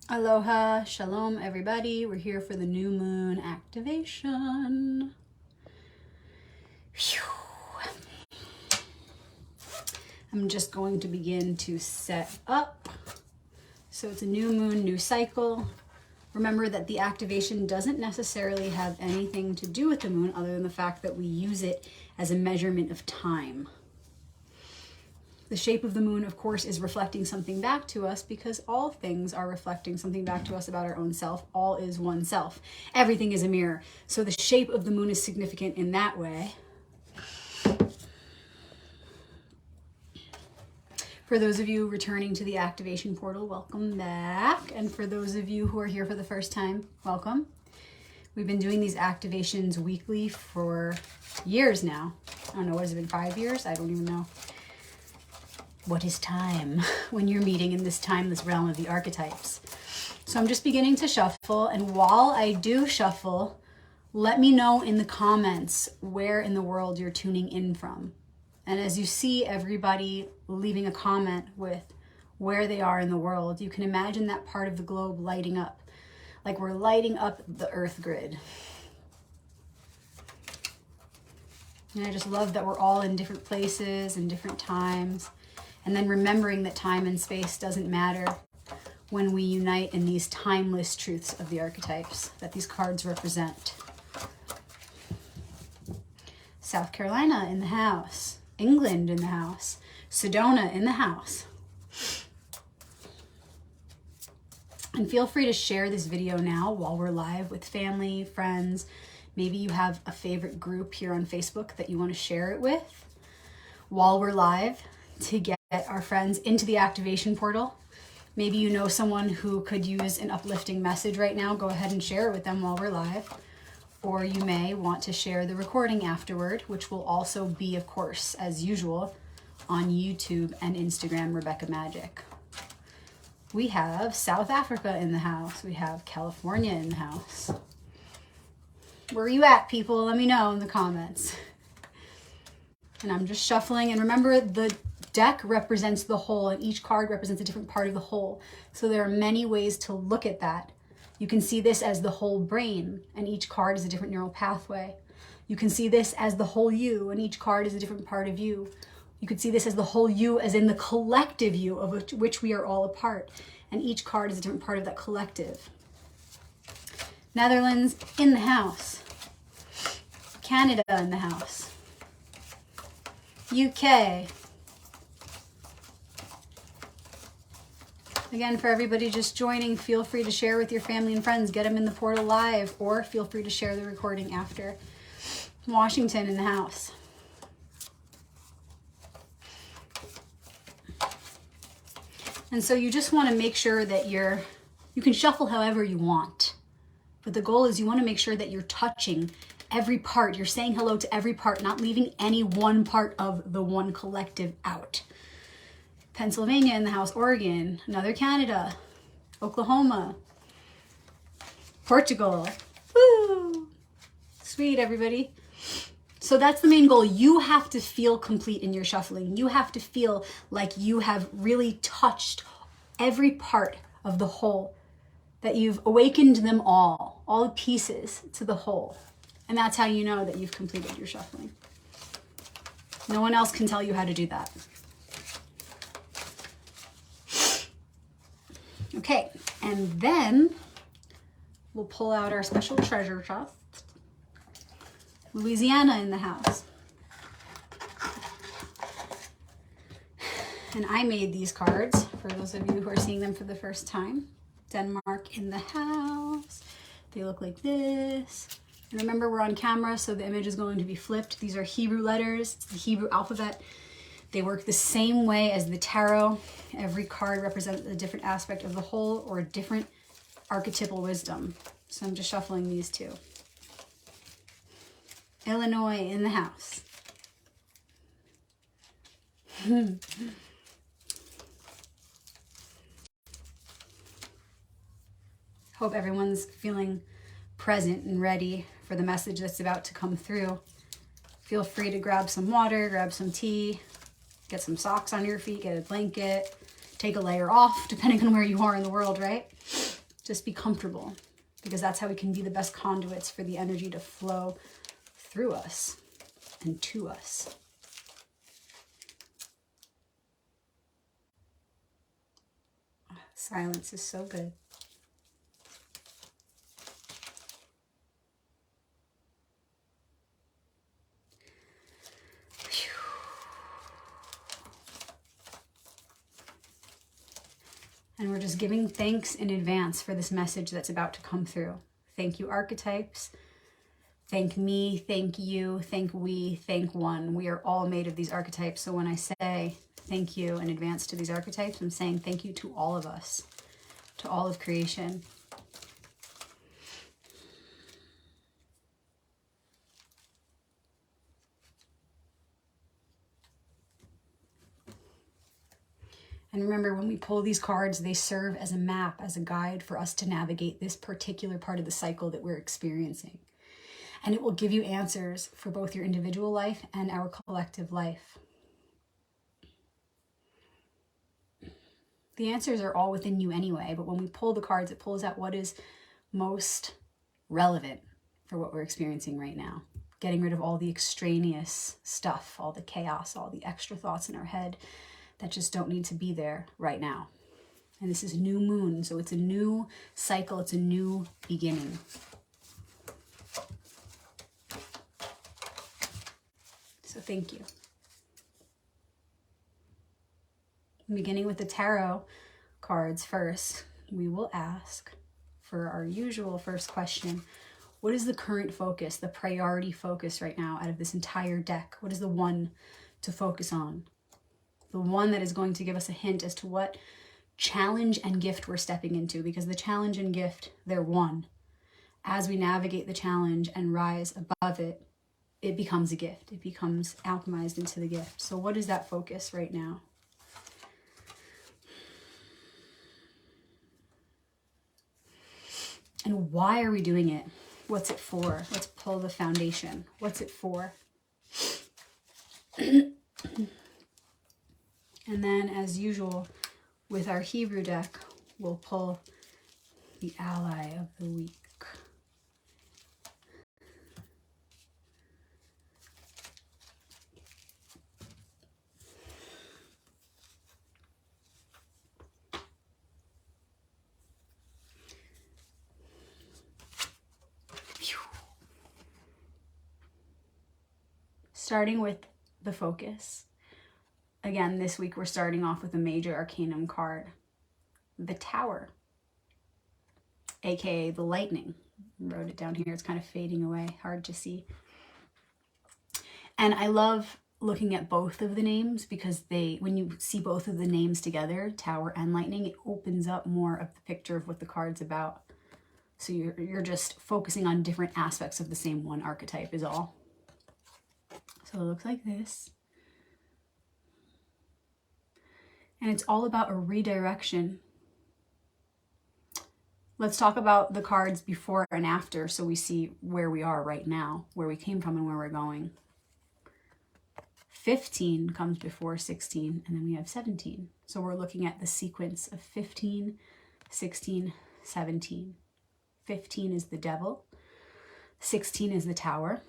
Aloha, shalom everybody. We're here for the new moon activation. Phew. I'm just going to begin to set up. So it's a new moon, new cycle. Remember that the activation doesn't necessarily have anything to do with the moon other than the fact that we use it as a measurement of time. The shape of the moon, of course, is reflecting something back to us because all things are reflecting something back to us about our own self. All is one self. Everything is a mirror. So the shape of the moon is significant in that way. For those of you returning to the activation portal, welcome back. And for those of you who are here for the first time, welcome. We've been doing these activations weekly for years now. I don't know, what has it been, 5 years? I don't even know. What is time when you're meeting in this timeless realm of the archetypes? So I'm just beginning to shuffle, and while I do shuffle, let me know in the comments where in the world you're tuning in from. And as you see everybody leaving a comment with where they are in the world, you can imagine that part of the globe lighting up, like we're lighting up the earth grid. And I just love that we're all in different places and different times. And then remembering that time and space doesn't matter when we unite in these timeless truths of the archetypes that these cards represent. South Carolina in the house. England in the house. Sedona in the house. And feel free to share this video now while we're live with family, friends. Maybe you have a favorite group here on Facebook that you want to share it with while we're live to get our friends into the activation portal. Maybe you know someone who could use an uplifting message right now. Go ahead and share it with them while we're live. Or you may want to share the recording afterward, which will also be, of course, as usual, on YouTube and Instagram, Rebecca Magic. We have South Africa in the house. We have California in the house. Where are you at, people? Let me know in the comments. And I'm just shuffling. And remember, the deck represents the whole, and each card represents a different part of the whole. So there are many ways to look at that. You can see this as the whole brain, and each card is a different neural pathway. You can see this as the whole you, and each card is a different part of you. You could see this as the whole you, as in the collective you of which we are all a part, and each card is a different part of that collective. Netherlands in the house. Canada in the house. UK. Again, for everybody just joining, feel free to share with your family and friends. Get them in the portal live, or feel free to share the recording after. Washington in the house. And so you just want to make sure that you can shuffle however you want. But the goal is you want to make sure that you're touching every part. You're saying hello to every part, not leaving any one part of the one collective out. Pennsylvania in the house, Oregon, another Canada, Oklahoma, Portugal. Woo! Sweet, everybody. So that's the main goal. You have to feel complete in your shuffling. You have to feel like you have really touched every part of the whole, that you've awakened them all the pieces to the whole. And that's how you know that you've completed your shuffling. No one else can tell you how to do that. Okay, and then we'll pull out our special treasure chest. Louisiana in the house. And I made these cards for those of you who are seeing them for the first time. Denmark in the house. They look like this. And remember, we're on camera, so the image is going to be flipped. These are Hebrew letters. It's the Hebrew alphabet. They work the same way as the tarot. Every card represents a different aspect of the whole or a different archetypal wisdom. So I'm just shuffling these two. Illinois in the house. Hope everyone's feeling present and ready for the message that's about to come through. Feel free to grab some water, grab some tea, get some socks on your feet, get a blanket, take a layer off, depending on where you are in the world, right? Just be comfortable, because that's how we can be the best conduits for the energy to flow through us and to us. Silence is so good. And we're just giving thanks in advance for this message that's about to come through. Thank you, archetypes. Thank me, thank you, thank we, thank one. We are all made of these archetypes. So when I say thank you in advance to these archetypes, I'm saying thank you to all of us, to all of creation. And remember, when we pull these cards, they serve as a map, as a guide for us to navigate this particular part of the cycle that we're experiencing. And it will give you answers for both your individual life and our collective life. The answers are all within you anyway, but when we pull the cards, it pulls out what is most relevant for what we're experiencing right now. Getting rid of all the extraneous stuff, all the chaos, all the extra thoughts in our head that just don't need to be there right now. And this is new moon, so it's a new cycle, it's a new beginning. So thank you. Beginning with the tarot cards first, we will ask for our usual first question. What is the current focus, the priority focus right now out of this entire deck? What is the one to focus on? The one that is going to give us a hint as to what challenge and gift we're stepping into, because the challenge and gift, they're one. As we navigate the challenge and rise above it, it becomes a gift. It becomes alchemized into the gift. So what is that focus right now? And why are we doing it? What's it for? Let's pull the foundation. What's it for? And then, as usual, with our Hebrew deck, we'll pull the ally of the week. Starting with the focus. Again, this week we're starting off with a major arcanum card, the Tower, aka the lightning. I wrote it down here, it's kind of fading away, hard to see. And I love looking at both of the names because when you see both of the names together, Tower and Lightning, it opens up more of the picture of what the card's about. So you're just focusing on different aspects of the same one archetype is all. So it looks like this. And it's all about a redirection. Let's talk about the cards before and after so we see where we are right now, where we came from and where we're going. 15 comes before 16, and then we have 17. So we're looking at the sequence of 15, 16, 17. 15 is the devil, 16 is the tower,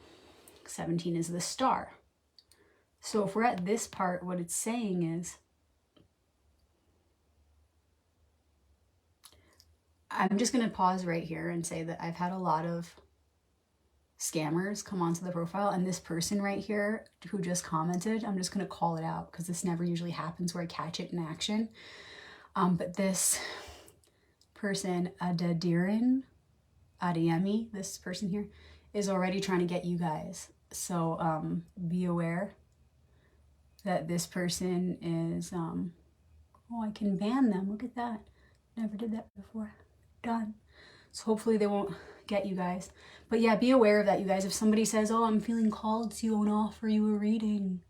17 is the star. So if we're at this part, what it's saying is, I'm just going to pause right here and say that I've had a lot of scammers come onto the profile, and this person right here who just commented, I'm just going to call it out because this never usually happens where I catch it in action. But this person, Adadirin, Adiyemi, this person here, is already trying to get you guys. So be aware that this person is, oh, I can ban them. Look at that. Never did that before. Done. So hopefully they won't get you guys. But yeah, be aware of that, you guys. If somebody says, oh, I'm feeling called to you and offer you a reading,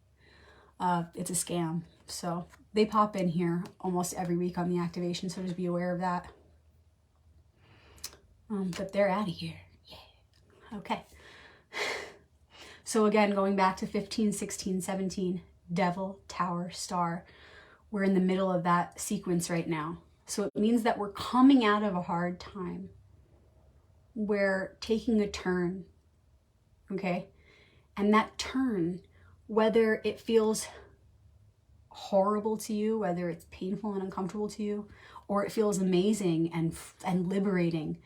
it's a scam. So they pop in here almost every week on the activation, so just be aware of that. But they're out of here. Yeah. Okay. So again, going back to 15, 16, 17, devil, tower, star. We're in the middle of that sequence right now. So it means that we're coming out of a hard time. We're taking a turn, okay? And that turn, whether it feels horrible to you, whether it's painful and uncomfortable to you, or it feels amazing and liberating,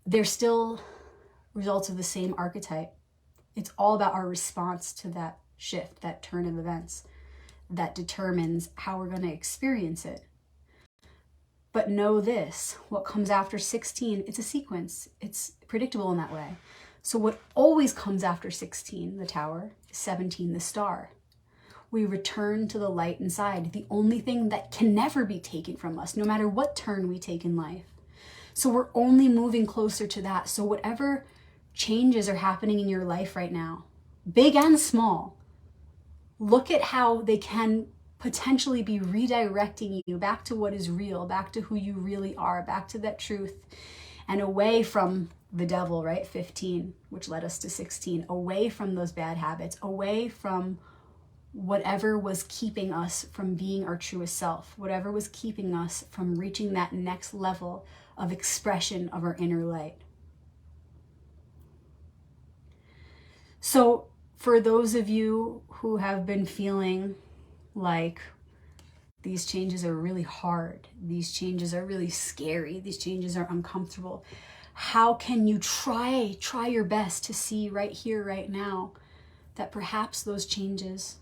they're still results of the same archetype. It's all about our response to that shift, that turn of events that determines how we're going to experience it. But know this, what comes after 16, it's a sequence. It's predictable in that way. So what always comes after 16, the tower, is 17, the star. We return to the light inside, the only thing that can never be taken from us, no matter what turn we take in life. So we're only moving closer to that. So whatever changes are happening in your life right now, big and small, look at how they can potentially be redirecting you back to what is real, back to who you really are, back to that truth, and away from the devil, right? 15, which led us to 16, away from those bad habits, away from whatever was keeping us from being our truest self, whatever was keeping us from reaching that next level of expression of our inner light. So for those of you who have been feeling like these changes are really hard, these changes are really scary, these changes are uncomfortable, how can you try your best to see right here, right now, that perhaps those changes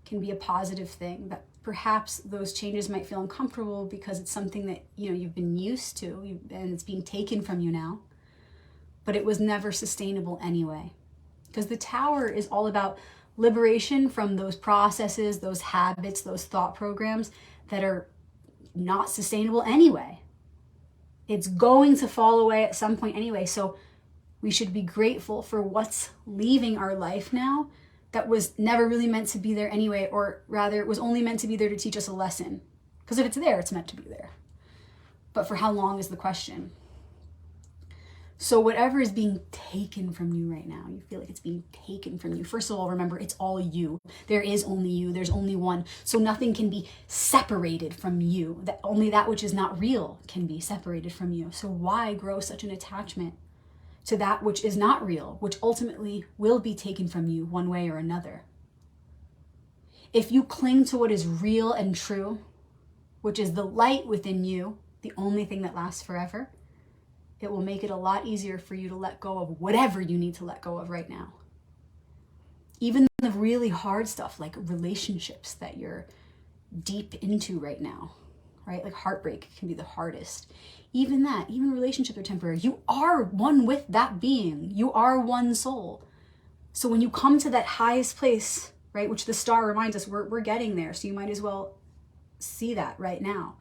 can be a positive thing, that perhaps those changes might feel uncomfortable because it's something that you've been used to and it's being taken from you now, but it was never sustainable anyway. Because the tower is all about liberation from those processes, those habits, those thought programs that are not sustainable anyway. It's going to fall away at some point anyway. So we should be grateful for what's leaving our life now that was never really meant to be there anyway, or rather it was only meant to be there to teach us a lesson. Because if it's there, it's meant to be there. But for how long is the question? So whatever is being taken from you right now, you feel like it's being taken from you. First of all, remember, it's all you. There is only you. There's only one. So nothing can be separated from you. That only that which is not real can be separated from you. So why grow such an attachment to that which is not real, which ultimately will be taken from you one way or another? If you cling to what is real and true, which is the light within you, the only thing that lasts forever, it will make it a lot easier for you to let go of whatever you need to let go of right now. Even the really hard stuff like relationships that you're deep into right now, right? Like heartbreak can be the hardest. Even relationships are temporary. You are one with that being. You are one soul. So when you come to that highest place, right, which the star reminds us we're getting there, so you might as well see that right now.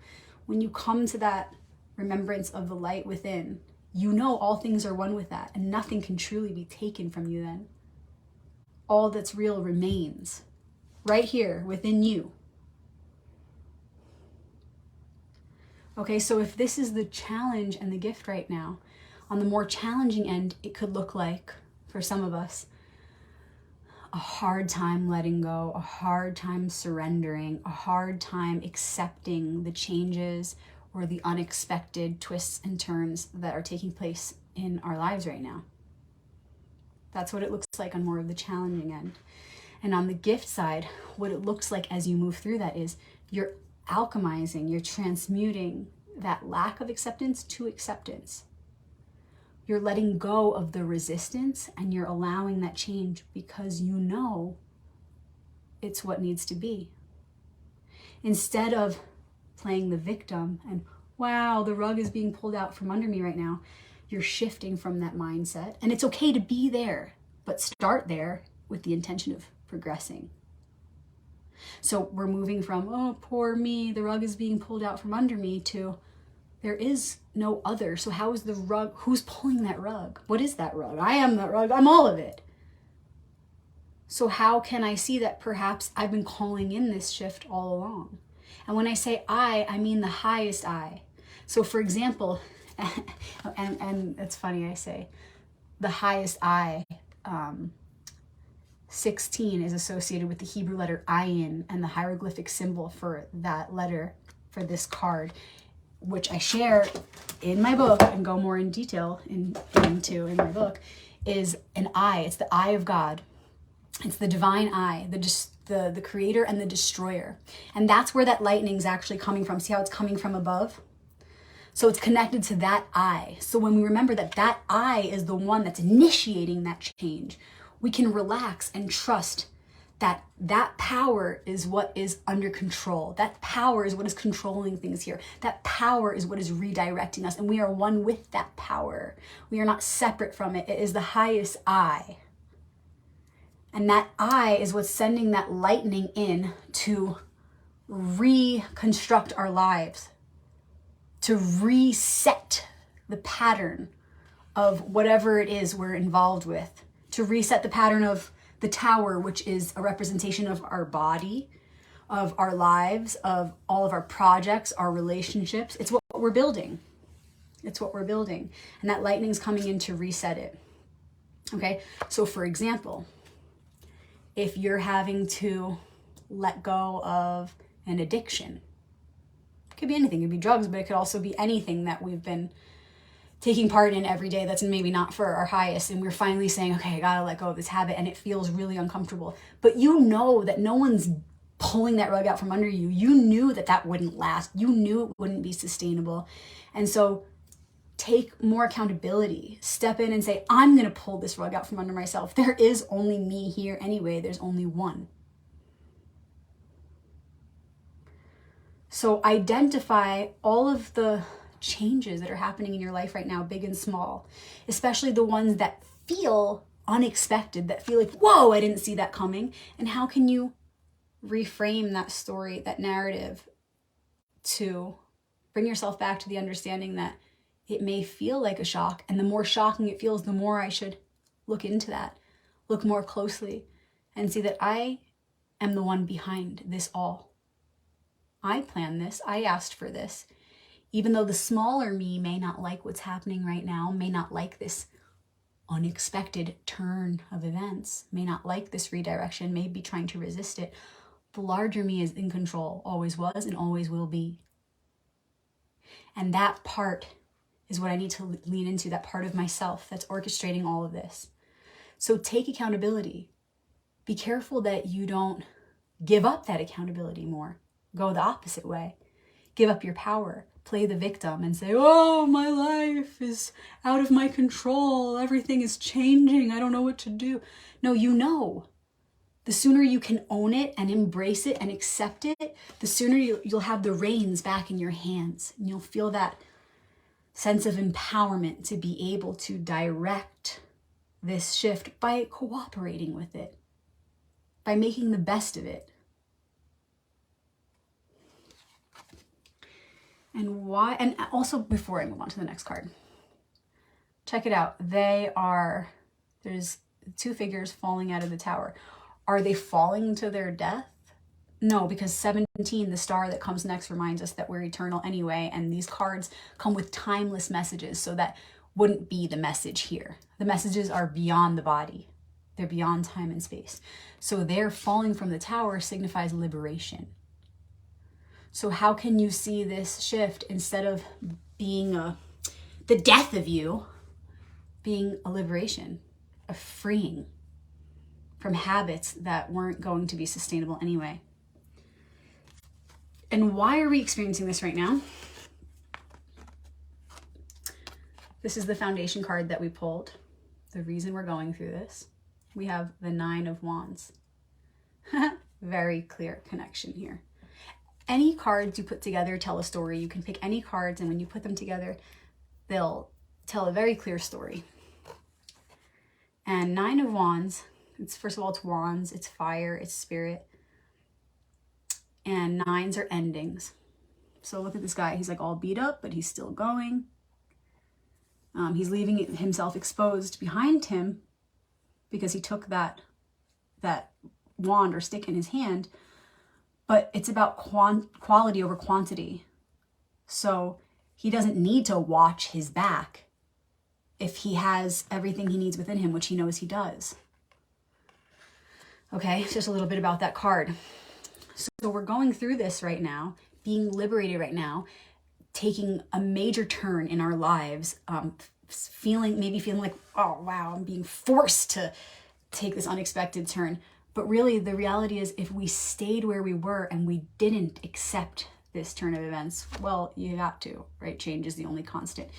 When you come to that remembrance of the light within, all things are one with that, and nothing can truly be taken from you then. All that's real remains right here within you. Okay, so if this is the challenge and the gift right now, on the more challenging end, it could look like, for some of us, a hard time letting go, a hard time surrendering, a hard time accepting the changes or the unexpected twists and turns that are taking place in our lives right now. That's what it looks like on more of the challenging end. And on the gift side, what it looks like as you move through that is you're alchemizing, you're transmuting that lack of acceptance to acceptance. You're letting go of the resistance and you're allowing that change because you know it's what needs to be. Instead of playing the victim and, wow, the rug is being pulled out from under me right now, you're shifting from that mindset. And it's okay to be there, but start there with the intention of progressing. So we're moving from, oh, poor me, the rug is being pulled out from under me, to there is no other. So how is the rug, who's pulling that rug? What is that rug? I am that rug. I'm all of it. So how can I see that perhaps I've been calling in this shift all along? And when I say I mean the highest I. So for example, and it's funny I say, the highest I, 16 is associated with the Hebrew letter ayin, and the hieroglyphic symbol for that letter for this card which I share in my book and go more in detail into in my book, is an eye. It's the eye of God. It's the divine eye, the creator and the destroyer. And that's where that lightning is actually coming from. See how it's coming from above? So it's connected to that eye. So when we remember that that eye is the one that's initiating that change, we can relax and trust that that power is what is under control. That power is what is controlling things here. That power is what is redirecting us. And we are one with that power. We are not separate from it. It is the highest I. And that I is what's sending that lightning in to reconstruct our lives, to reset the pattern of whatever it is we're involved with, to reset the pattern of the tower, which is a representation of our body, of our lives, of all of our projects, our relationships. It's what we're building. It's what we're building. And that lightning's coming in to reset it. Okay, so for example, if you're having to let go of an addiction, it could be anything, it could be drugs, but it could also be anything that we've been taking part in every day that's maybe not for our highest, and we're finally saying, okay, I gotta let go of this habit, and it feels really uncomfortable. But you know that no one's pulling that rug out from under you. You knew that that wouldn't last. You knew it wouldn't be sustainable. And so take more accountability. Step in and say, I'm gonna pull this rug out from under myself. There is only me here anyway. There's only one. So identify all of the changes that are happening in your life right now, big and small, especially the ones that feel unexpected, that feel like, whoa, I didn't see that coming. And how can you reframe that story, that narrative, to bring yourself back to the understanding that it may feel like a shock, and the more shocking it feels, the more I should look into that, look more closely, and see that I am the one behind this all. I planned this, I asked for this. Even though the smaller me may not like what's happening right now, may not like this unexpected turn of events, may not like this redirection, may be trying to resist it, the larger me is in control, always was and always will be. And that part is what I need to lean into, that part of myself that's orchestrating all of this. So take accountability. Be careful that you don't give up that accountability more. Go the opposite way. Give up your power. Play the victim and say, oh, my life is out of my control. Everything is changing. I don't know what to do. No, you know. The sooner you can own it and embrace it and accept it, the sooner you'll have the reins back in your hands. And you'll feel that sense of empowerment to be able to direct this shift by cooperating with it, by making the best of it. And why? And also, before I move on to the next card, check it out. There's two figures falling out of the tower. Are they falling to their death? No, because 17, the star that comes next, reminds us that we're eternal anyway. And these cards come with timeless messages. So that wouldn't be the message here. The messages are beyond the body. They're beyond time and space. So their falling from the tower signifies liberation. So how can you see this shift, instead of being the death of you, being a liberation, a freeing from habits that weren't going to be sustainable anyway? And why are we experiencing this right now? This is the foundation card that we pulled. The reason we're going through this. We have the 9 of Wands. Very clear connection here. Any cards you put together tell a story. You can pick any cards, and when you put them together, they'll tell a very clear story. And 9 of Wands, first of all, it's wands, it's fire, it's spirit. And 9s are endings. So look at this guy. He's like all beat up, but he's still going. He's leaving himself exposed behind him because he took that wand or stick in his hand. But it's about quality over quantity. So he doesn't need to watch his back if he has everything he needs within him, which he knows he does. Okay, just a little bit about that card. So we're going through this right now, being liberated right now, taking a major turn in our lives, feeling like, oh wow, I'm being forced to take this unexpected turn. But really the reality is, if we stayed where we were and we didn't accept this turn of events, well, you got to, right? Change is the only constant.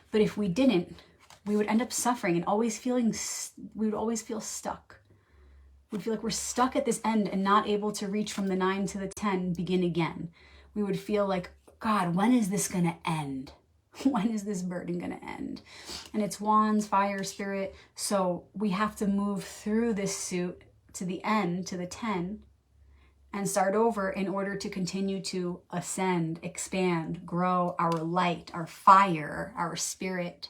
But if we didn't, we would end up suffering and we would always feel stuck. We'd feel like we're stuck at this end and not able to reach from the 9 to the 10, begin again. We would feel like, God, when is this going to end? When is this burden going to end? And it's wands, fire, spirit. So we have to move through this suit to the end, to the 10, and start over in order to continue to ascend, expand, grow our light, our fire, our spirit.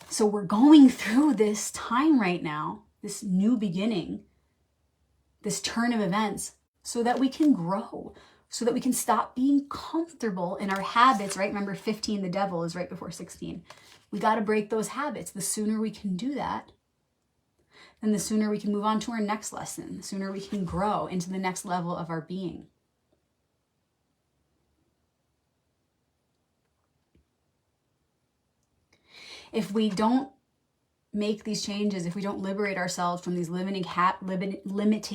So we're going through this time right now, this new beginning, this turn of events, so that we can grow, so that we can stop being comfortable in our habits, right? Remember 15, the devil is right before 16. We got to break those habits. The sooner we can do that, then the sooner we can move on to our next lesson, the sooner we can grow into the next level of our being. If we don't make these changes, if we don't liberate ourselves from these limiting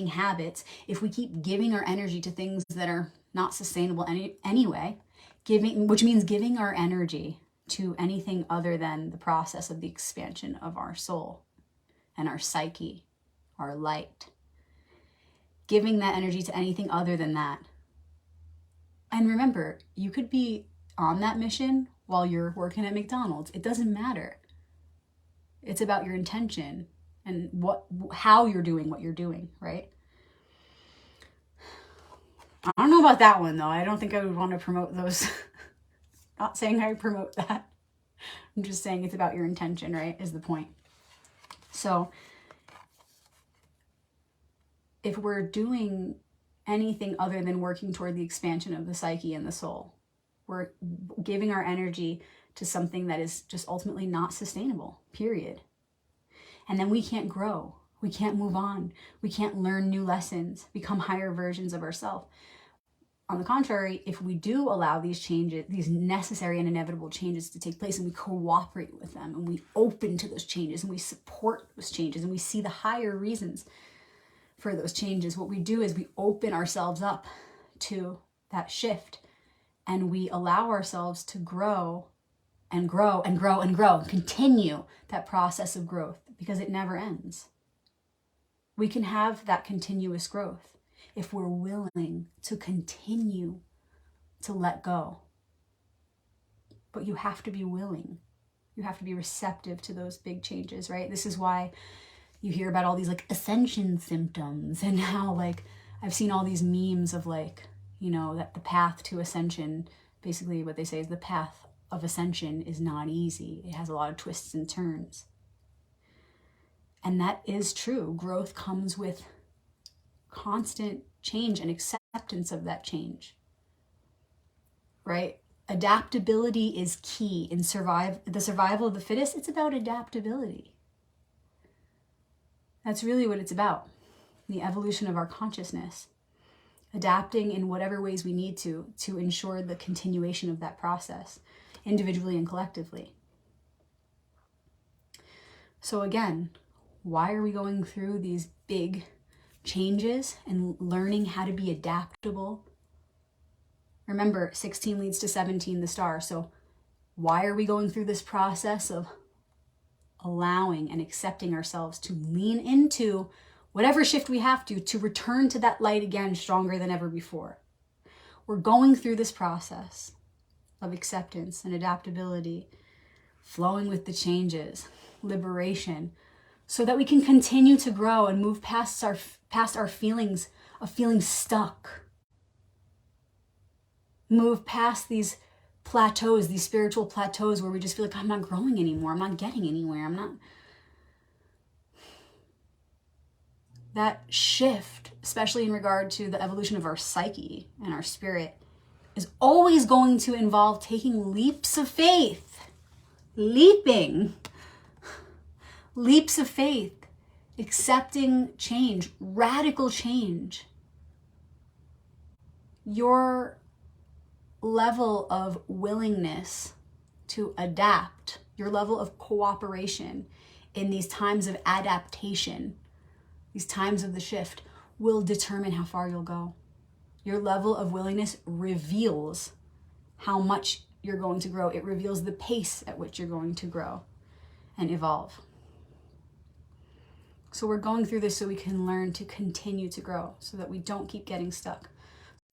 habits, if we keep giving our energy to things that are not sustainable anyway, which means giving our energy to anything other than the process of the expansion of our soul and our psyche, our light, giving that energy to anything other than that. And remember, you could be on that mission while you're working at McDonald's. It doesn't matter. It's about your intention and how you're doing what you're doing, right? I don't know about that one though. I don't think I would want to promote those. Not saying I promote that. I'm just saying it's about your intention, right? Is the point. So if we're doing anything other than working toward the expansion of the psyche and the soul, we're giving our energy to something that is just ultimately not sustainable, period. And then we can't grow. We can't move on. We can't learn new lessons, become higher versions of ourselves. On the contrary, if we do allow these changes, these necessary and inevitable changes to take place, and we cooperate with them, and we open to those changes, and we support those changes, and we see the higher reasons for those changes, what we do is we open ourselves up to that shift, and we allow ourselves to grow and grow and grow and grow, and continue that process of growth, because it never ends. We can have that continuous growth if we're willing to continue to let go. But you have to be willing. You have to be receptive to those big changes, right? This is why you hear about all these like ascension symptoms, and how like I've seen all these memes of like, you know, that the path to ascension, basically what they say is the path of ascension is not easy. It has a lot of twists and turns. And that is true. Growth comes with constant change and acceptance of that change, right? Adaptability is key in the survival of the fittest. It's about adaptability. That's really what it's about. The evolution of our consciousness, adapting in whatever ways we need to ensure the continuation of that process, individually and collectively. So again, why are we going through these big changes and learning how to be adaptable? Remember, 16 leads to 17, the star. So why are we going through this process of allowing and accepting ourselves to lean into whatever shift we have to return to that light again, stronger than ever before? We're going through this process of acceptance and adaptability, flowing with the changes, liberation, so that we can continue to grow and move past our feelings of feeling stuck. Move past these plateaus, these spiritual plateaus where we just feel like I'm not growing anymore, I'm not getting anywhere, That shift, especially in regard to the evolution of our psyche and our spirit, is always going to involve taking leaps of faith. Leaps of faith, accepting change, radical change. Your level of willingness to adapt, your level of cooperation in these times of adaptation, these times of the shift, will determine how far you'll go. Your level of willingness reveals how much you're going to grow. It reveals the pace at which you're going to grow and evolve. So we're going through this so we can learn to continue to grow, so that we don't keep getting stuck,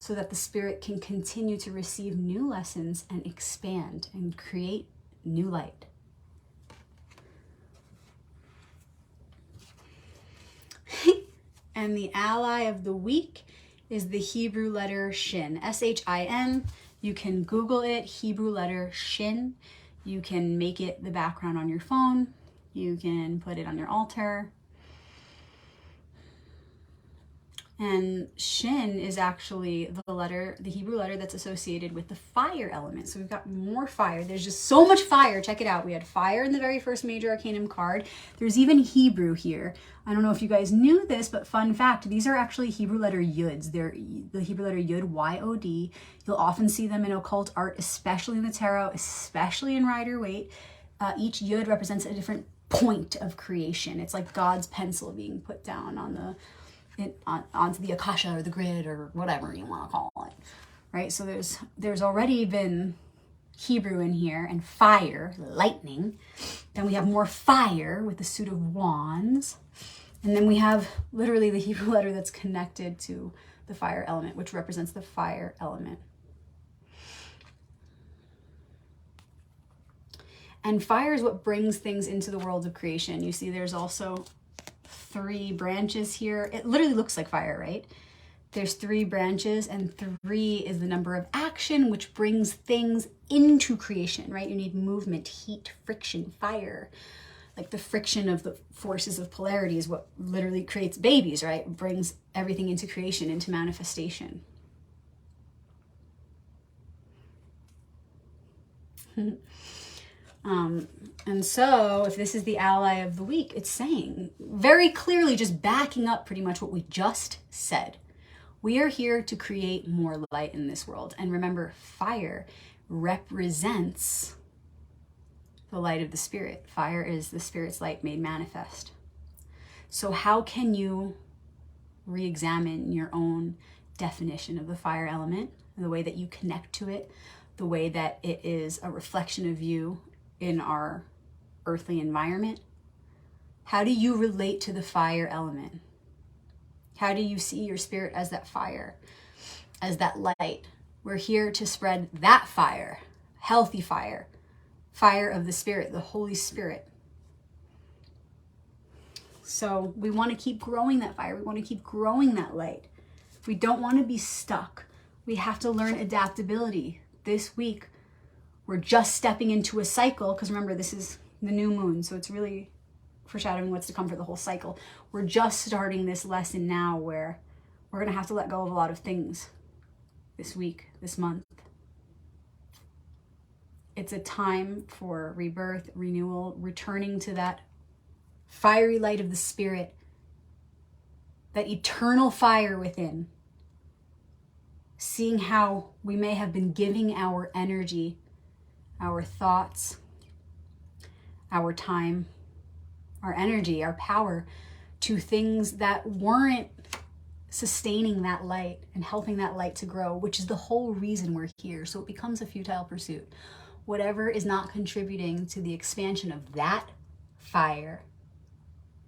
so that the spirit can continue to receive new lessons and expand and create new light. And the ally of the week is the Hebrew letter Shin, S-H-I-N. You can Google it, Hebrew letter Shin. You can make it the background on your phone. You can put it on your altar. And Shin is actually the Hebrew letter that's associated with the fire element. So we've got more fire. There's just so much fire. Check it out. We had fire in the very first major arcanum card. There's even Hebrew here. I don't know if you guys knew this, but fun fact, these are actually Hebrew letter Yuds. They're the Hebrew letter Yud, Y-O-D. You'll often see them in occult art, especially in the tarot, especially in Rider-Waite. Each Yud represents a different point of creation. It's like God's pencil being put down on onto the akasha or the grid or whatever you want to call it, right? So there's already been Hebrew in here and fire, lightning. Then we have more fire with the suit of wands. And then we have literally the Hebrew letter that's connected to the fire element, which represents the fire element. And fire is what brings things into the world of creation. You see there's also 3 branches here. It literally looks like fire, right? There's 3 branches, and 3 is the number of action, which brings things into creation, right? You need movement, heat, friction, fire. Like the friction of the forces of polarity is what literally creates babies, right? Brings everything into creation, into manifestation. And so if this is the ally of the week, it's saying very clearly, just backing up pretty much what we just said. We are here to create more light in this world. And remember, fire represents the light of the spirit. Fire is the spirit's light made manifest. So how can you re-examine your own definition of the fire element, the way that you connect to it, the way that it is a reflection of you in our earthly environment? How do you relate to the fire element? How do you see your spirit as that fire, as that light? We're here to spread that fire, healthy fire, fire of the spirit, the Holy Spirit. So we want to keep growing that fire. We want to keep growing that light. We don't want to be stuck. We have to learn adaptability. This week, we're just stepping into a cycle, because remember, this is the new moon, so it's really foreshadowing what's to come for the whole cycle. We're just starting this lesson now where we're going to have to let go of a lot of things this week, this month. It's a time for rebirth, renewal, returning to that fiery light of the spirit, that eternal fire within. Seeing how we may have been giving our energy, our thoughts, our time, our energy, our power to things that weren't sustaining that light and helping that light to grow, which is the whole reason we're here. So it becomes a futile pursuit. Whatever is not contributing to the expansion of that fire,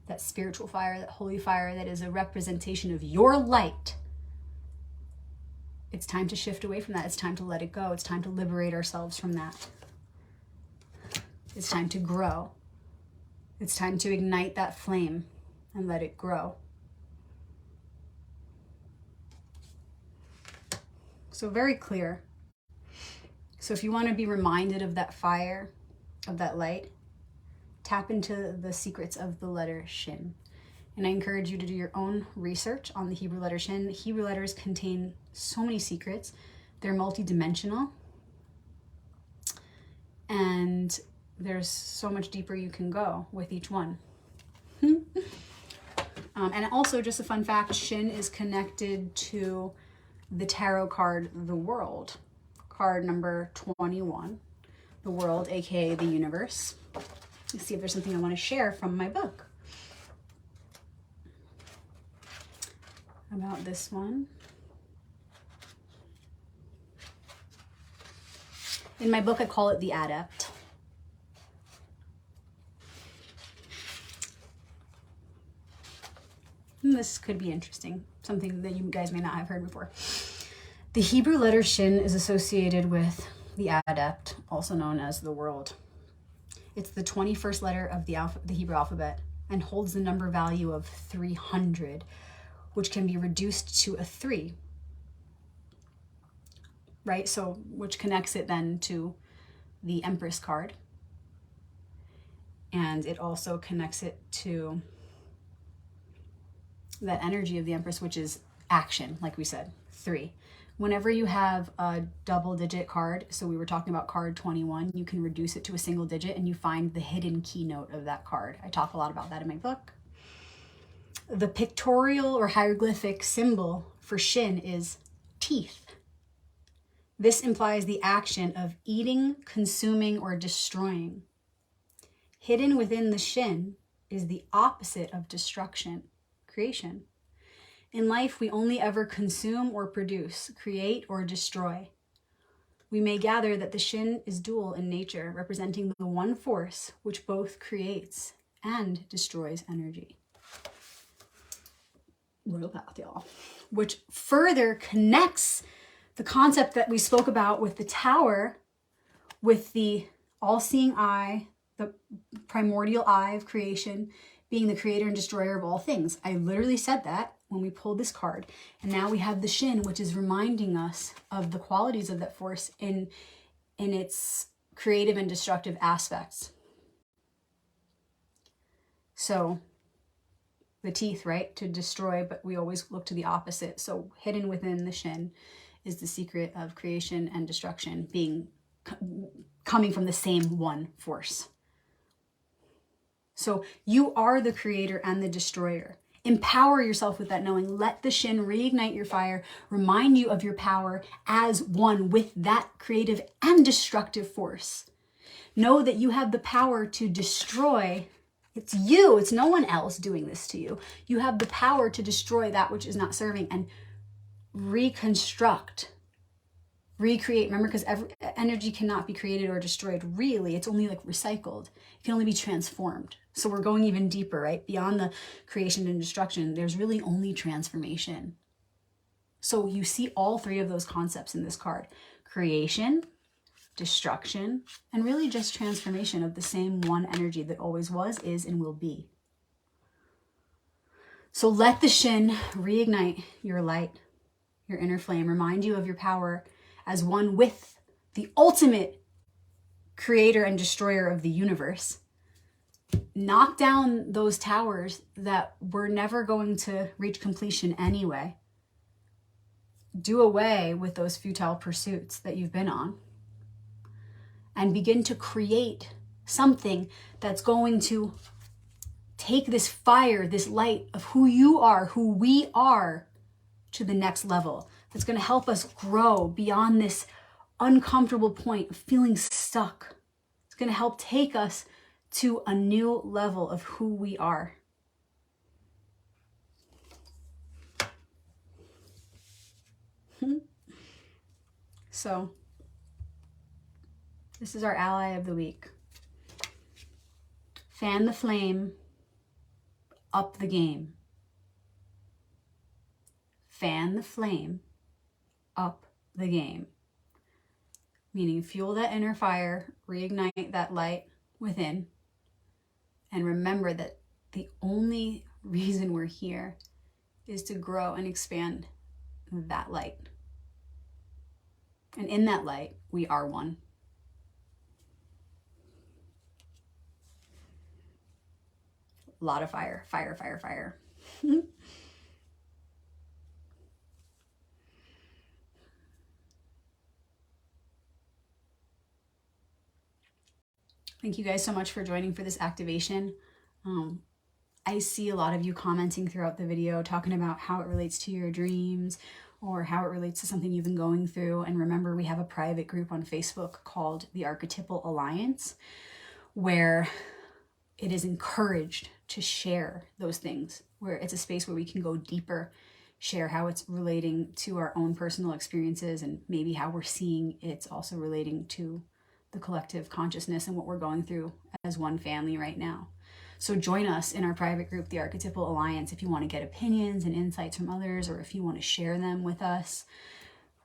that spiritual fire, that holy fire that is a representation of your light, it's time to shift away from that. It's time to let it go. It's time to liberate ourselves from that. It's time to grow. It's time to ignite that flame and let it grow. So very clear. So if you want to be reminded of that fire, of that light, tap into the secrets of the letter Shin. And I encourage you to do your own research on the Hebrew letter Shin. The Hebrew letters contain so many secrets. They're multidimensional. And there's so much deeper you can go with each one. And also, just a fun fact, Shin is connected to the tarot card, the World card number 21, the world, aka the universe. Let's see if there's something I want to share from my book about this one. In my book, I call it the adept. And this could be interesting, something that you guys may not have heard before. The Hebrew letter Shin is associated with the adept, also known as the world. It's the 21st letter of the Hebrew alphabet and holds the number value of 300, which can be reduced to a 3. Right? So, which connects it then to the Empress card. And it also connects it to that energy of the Empress, which is action, like we said, 3. Whenever you have a double-digit card, so we were talking about card 21, you can reduce it to a single digit and you find the hidden keynote of that card. I talk a lot about that in my book. The pictorial or hieroglyphic symbol for Shin is teeth. This implies the action of eating, consuming, or destroying. Hidden within the Shin is the opposite of destruction, creation. In life, we only ever consume or produce, create or destroy. We may gather that the Shin is dual in nature, representing the one force which both creates and destroys energy. Royal path, y'all. Which further connects the concept that we spoke about with the tower, with the all-seeing eye, the primordial eye of creation, being the creator and destroyer of all things. I literally said that when we pulled this card. And now we have the Shin, which is reminding us of the qualities of that force in its creative and destructive aspects. So the teeth, right, to destroy, but we always look to the opposite. So hidden within the Shin is the secret of creation and destruction being coming from the same one force. So you are the creator and the destroyer. Empower yourself with that knowing. Let the Shin reignite your fire, remind you of your power as one with that creative and destructive force. Know that you have the power to destroy. It's you, it's no one else doing this to you. You have the power to destroy that which is not serving and reconstruct, recreate. Remember, because energy cannot be created or destroyed, really. It's only like recycled. It can only be transformed. So we're going even deeper, right? Beyond the creation and destruction, there's really only transformation. So you see all 3 of those concepts in this card. Creation, destruction, and really just transformation of the same one energy that always was, is, and will be. So let the Shin reignite your light, your inner flame, remind you of your power as one with the ultimate creator and destroyer of the universe. Knock down those towers that were never going to reach completion anyway. Do away with those futile pursuits that you've been on. And begin to create something that's going to take this fire, this light of who you are, who we are, to the next level. That's going to help us grow beyond this uncomfortable point of feeling stuck. It's going to help take us to a new level of who we are. So, this is our ally of the week. Fan the flame, up the game. Fan the flame, up the game. Meaning fuel that inner fire, reignite that light within, and remember that the only reason we're here is to grow and expand that light. And in that light, we are one. A lot of fire, fire, fire, fire. Thank you guys so much for joining for this activation. I see a lot of you commenting throughout the video, talking about how it relates to your dreams or how it relates to something you've been going through. And remember, we have a private group on Facebook called the Archetypal Alliance, where it is encouraged to share those things, where it's a space where we can go deeper, share how it's relating to our own personal experiences, and maybe how we're seeing it's also relating to the collective consciousness and what we're going through as one family right now. So join us in our private group, the Archetypal Alliance, if you want to get opinions and insights from others, or if you want to share them with us.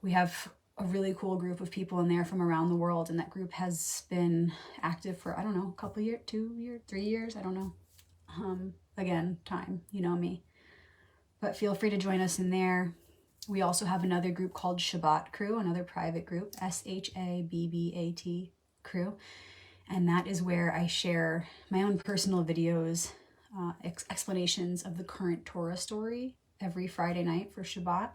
We have a really cool group of people in there from around the world, and that group has been active for, I don't know, a couple years, 2 years, 3 years, I don't know. Again, time, you know me. But feel free to join us in there. We also have another group called Shabbat Crew, another private group, SHABBAT Crew. And that is where I share my own personal videos, explanations of the current Torah story every Friday night for Shabbat.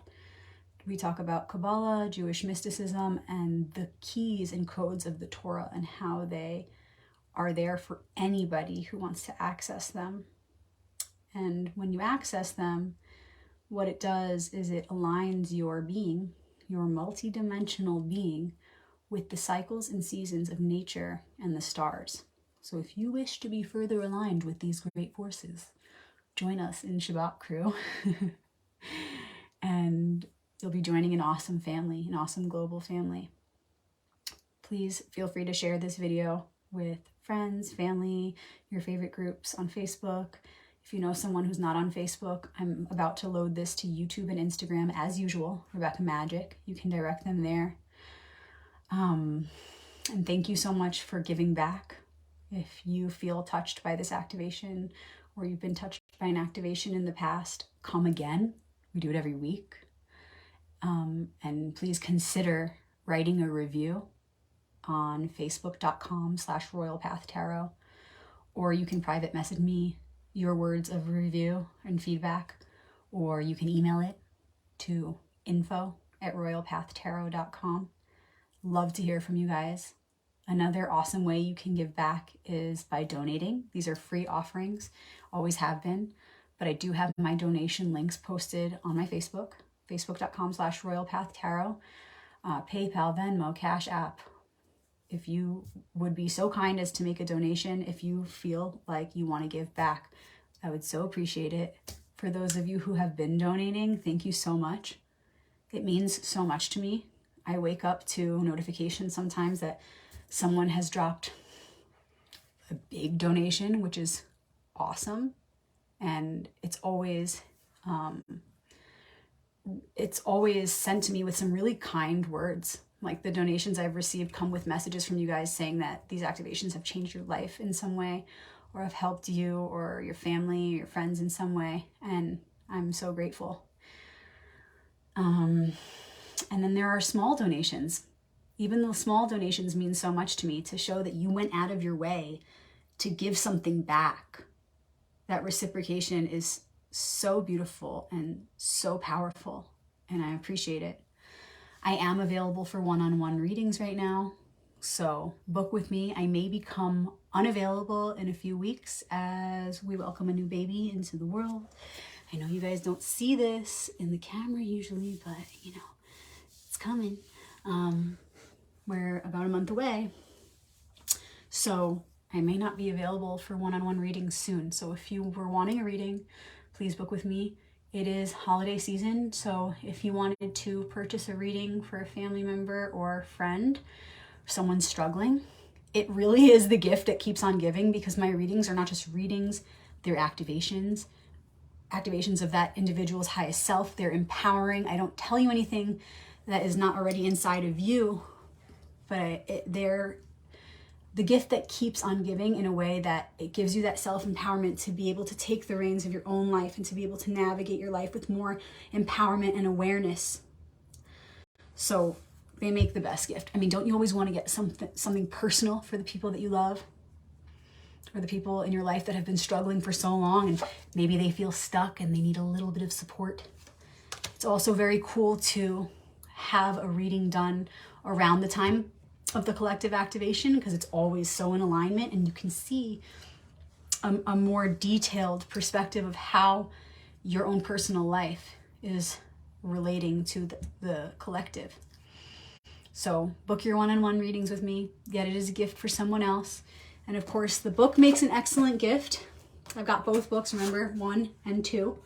We talk about Kabbalah, Jewish mysticism, and the keys and codes of the Torah and how they are there for anybody who wants to access them. And when you access them, what it does is it aligns your being, your multidimensional being, with the cycles and seasons of nature and the stars. So if you wish to be further aligned with these great forces, join us in Shabbat Crew. And you'll be joining an awesome family, an awesome global family. Please feel free to share this video with friends, family, your favorite groups on Facebook. If you know someone who's not on Facebook, I'm about to load this to YouTube and Instagram as usual, Rebecca Magic. You can direct them there. And thank you so much for giving back. If you feel touched by this activation, or you've been touched by an activation in the past, come again. We do it every week. And please consider writing a review on facebook.com/royalpathtarot, or you can private message me your words of review and feedback, or you can email it to info@royalpathtarot.com. Love to hear from you guys. Another awesome way you can give back is by donating. These are free offerings, always have been, but I do have my donation links posted on my Facebook, facebook.com/royalpathtarot, PayPal, Venmo, Cash App. If you would be so kind as to make a donation, if you feel like you want to give back, I would so appreciate it. For those of you who have been donating, thank you so much. It means so much to me. I wake up to notifications sometimes that someone has dropped a big donation, which is awesome. And it's always sent to me with some really kind words. Like the donations I've received come with messages from you guys saying that these activations have changed your life in some way, or have helped you or your family, or your friends in some way. And I'm so grateful. And then there are small donations. Even the small donations mean so much to me, to show that you went out of your way to give something back. That reciprocation is so beautiful and so powerful, and I appreciate it. I am available for one-on-one readings right now, so book with me. I may become unavailable in a few weeks as we welcome a new baby into the world. I know you guys don't see this in the camera usually, but you know, it's coming. We're about a month away, so I may not be available for one-on-one readings soon. So if you were wanting a reading, please book with me. It is holiday season, so if you wanted to purchase a reading for a family member or friend, someone struggling, it really is the gift that keeps on giving, because my readings are not just readings, they're activations of that individual's highest self. They're empowering. I don't tell you anything that is not already inside of you, but they're the gift that keeps on giving, in a way that it gives you that self-empowerment to be able to take the reins of your own life and to be able to navigate your life with more empowerment and awareness. So they make the best gift. I mean, don't you always want to get something personal for the people that you love, or the people in your life that have been struggling for so long and maybe they feel stuck and they need a little bit of support? It's also very cool to have a reading done around the time of the collective activation, because it's always so in alignment, and you can see a more detailed perspective of how your own personal life is relating to the collective. So book your one-on-one readings with me, get it as a gift for someone else. And of course, the book makes an excellent gift. I've got both books, remember, 1 and 2,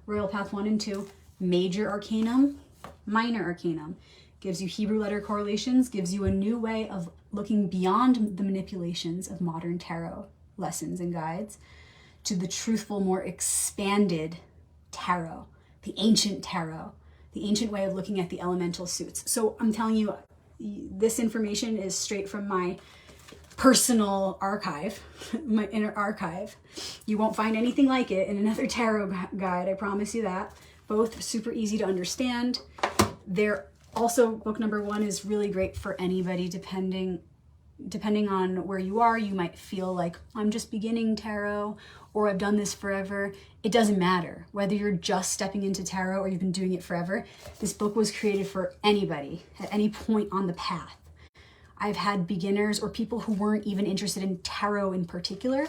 Royal Path 1 and 2, Major Arcanum, Minor Arcanum. Gives you Hebrew letter correlations, gives you a new way of looking beyond the manipulations of modern tarot lessons and guides to the truthful, more expanded tarot, the ancient way of looking at the elemental suits. So I'm telling you, this information is straight from my personal archive, my inner archive. You won't find anything like it in another tarot guide, I promise you that. Both super easy to understand. They're also, book number 1 is really great for anybody, depending on where you are. You might feel like, I'm just beginning tarot, or I've done this forever. It doesn't matter whether you're just stepping into tarot or you've been doing it forever. This book was created for anybody at any point on the path. I've had beginners or people who weren't even interested in tarot in particular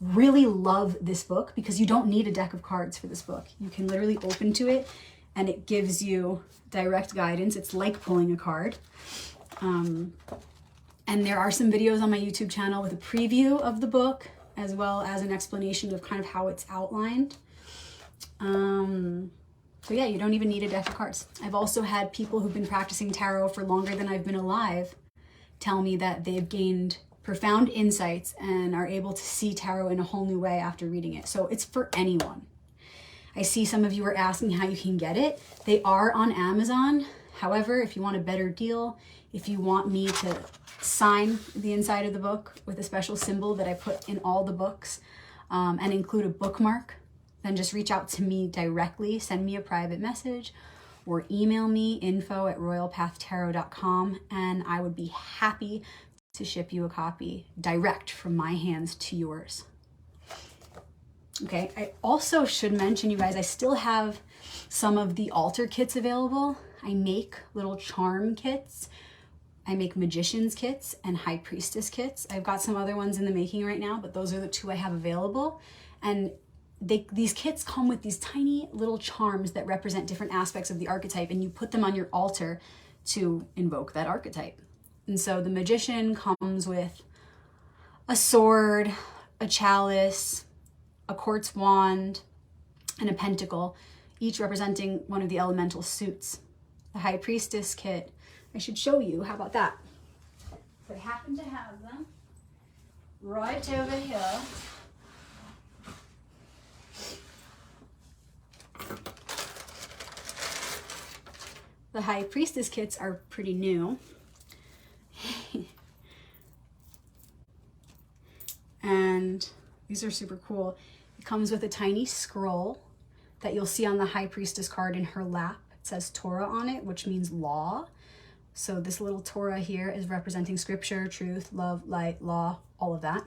really love this book, because you don't need a deck of cards for this book. You can literally open to it and it gives you direct guidance. It's like pulling a card. And there are some videos on my YouTube channel with a preview of the book, as well as an explanation of kind of how it's outlined. So yeah, you don't even need a deck of cards. I've also had people who've been practicing tarot for longer than I've been alive tell me that they've gained profound insights and are able to see tarot in a whole new way after reading it. So it's for anyone. I see some of you are asking how you can get it. They are on Amazon. However, if you want a better deal, if you want me to sign the inside of the book with a special symbol that I put in all the books, and include a bookmark, then just reach out to me directly, send me a private message, or email me info@royalpathtarot.com, and I would be happy to ship you a copy direct from my hands to yours. Okay, I also should mention, you guys, I still have some of the altar kits available. I make little charm kits. I make magician's kits and high priestess kits. I've got some other ones in the making right now, but those are the 2 I have available. And these kits come with these tiny little charms that represent different aspects of the archetype, and you put them on your altar to invoke that archetype. And so the magician comes with a sword, a chalice, a quartz wand, and a pentacle, each representing one of the elemental suits. The high priestess kit, I should show you, how about that? I happen to have them right over here. The high priestess kits are pretty new. And these are super cool. It comes with a tiny scroll that you'll see on the high priestess card in her lap. It says Torah on it, which means law. So this little Torah here is representing scripture, truth, love, light, law, all of that.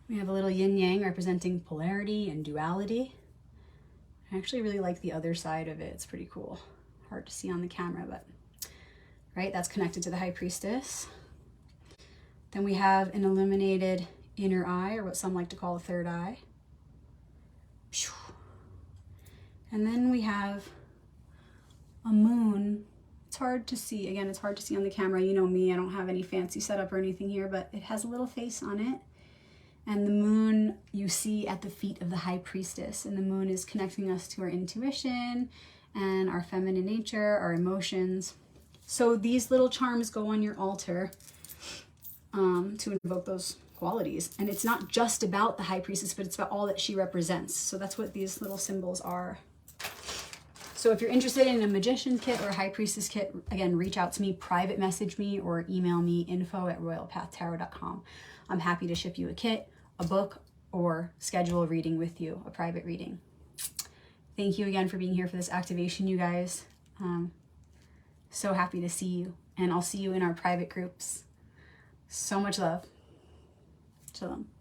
We have a little yin yang representing polarity and duality. I actually really like the other side of it. It's pretty cool. Hard to see on the camera, but right, that's connected to the high priestess. Then we have an illuminated inner eye, or what some like to call a third eye. And then we have a moon. It's hard to see. Again, it's hard to see on the camera. You know me, I don't have any fancy setup or anything here, but it has a little face on it. And the moon you see at the feet of the high priestess. And the moon is connecting us to our intuition and our feminine nature, our emotions. So these little charms go on your altar to invoke those qualities. And it's not just about the high priestess, but it's about all that she represents. So that's what these little symbols are. So if you're interested in a magician kit or a high priestess kit, again, reach out to me, private message me, or email me info@royalpathtarot.com. I'm happy to ship you a kit, a book, or schedule a reading with you, a private reading. Thank you again for being here for this activation, you guys. So happy to see you, and I'll see you in our private groups. So much love. Shalom.